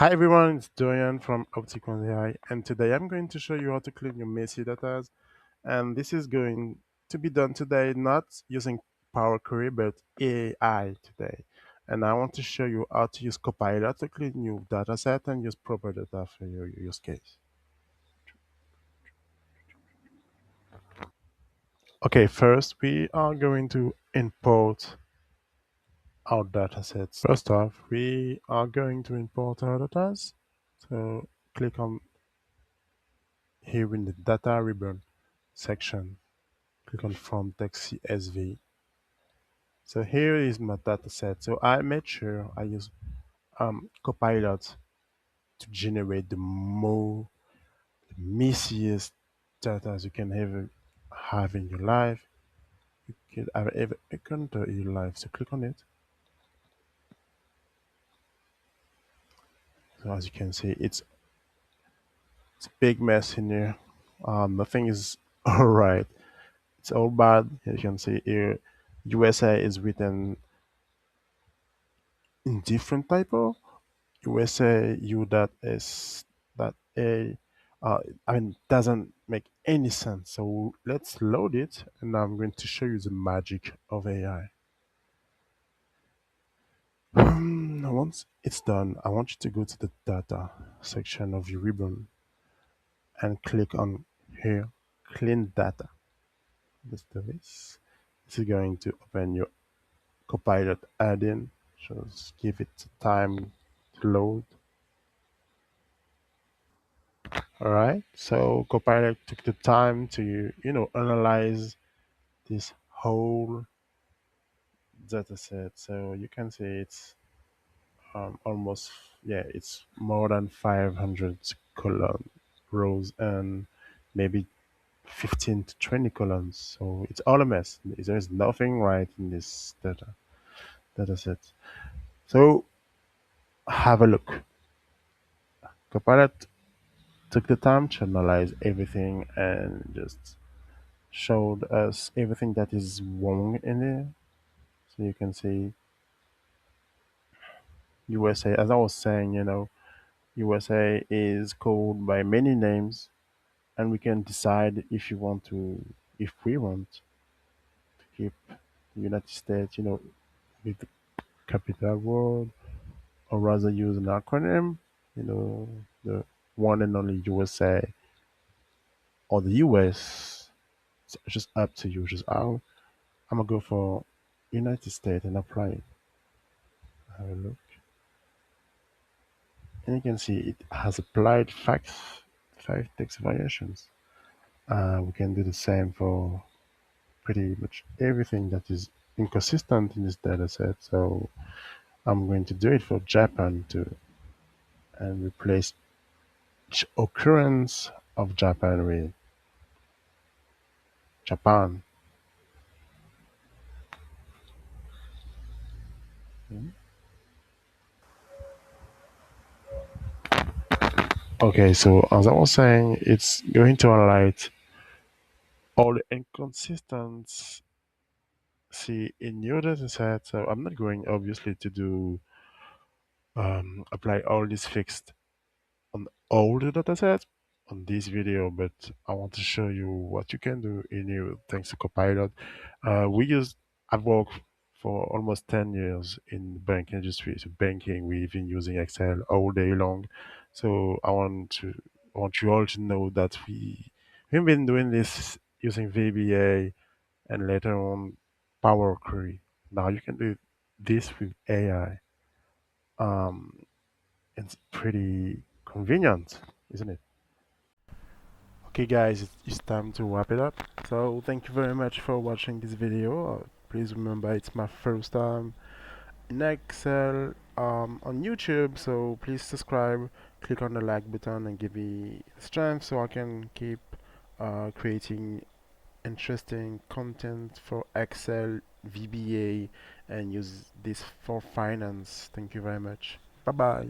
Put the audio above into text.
Hi everyone, it's Dorian from Opticon AI, and today I'm going to show you how to clean your messy data. And this is going to be done today not using Power Query but AI today. And I want to show you how to use Copilot to clean your dataset and use proper data for your use case. Okay, first we are going to import our datasets. First off, we are going to import our data. So click on here in the data ribbon section. Click on from text CSV. So here is my data set. So I made sure I use Copilot to generate the messiest data you can ever have in your life. You could have ever encountered in your life. So click on it. So as you can see, it's a big mess in here. Nothing is all right. It's all bad. As you can see here, USA is written in different typo. USA U dot S dot A. I mean, doesn't make any sense. So let's load it, and I'm going to show you the magic of AI. Once it's done, I want you to go to the data section of your ribbon and click on here, clean data. Let's do this. This is going to open your Copilot add-in. Just give it time to load. All right. So Copilot took the time to, analyze this whole data set. So you can see it's almost, yeah, it's more than 500 column rows and maybe 15 to 20 columns. So it's all a mess. There's nothing right in this data set. So have a look. Copilot took the time to analyze everything and just showed us everything that is wrong in there. So you can see USA, as I was saying, USA is called by many names, and we can decide if we want to keep the United States, with the capital word, or rather use an acronym, the one and only USA or the US. It's just up to you. I'm gonna go for United States and apply it. Have a look. And you can see it has applied five text variations. We can do the same for pretty much everything that is inconsistent in this data set. So I'm going to do it for Japan too and replace each occurrence of Japan with Japan. Okay, so as I was saying, it's going to highlight all the inconsistencies in your data set. So I'm not going obviously to do apply all this fixed on all the datasets on this video, but I want to show you what you can do in here thanks to Copilot. I've worked for almost 10 years in the bank industry. So banking, we've been using Excel all day long. So I want you all to know that we've been doing this using VBA and later on Power Query. Now you can do this with AI. Um, it's pretty convenient, isn't it? Okay, guys, it's time to wrap it up. So, thank you very much for watching this video. Please remember it's my first time in Excel on YouTube, so please subscribe, click on the like button, and give me strength so I can keep creating interesting content for Excel, VBA, and use this for finance. Thank you very much. Bye bye.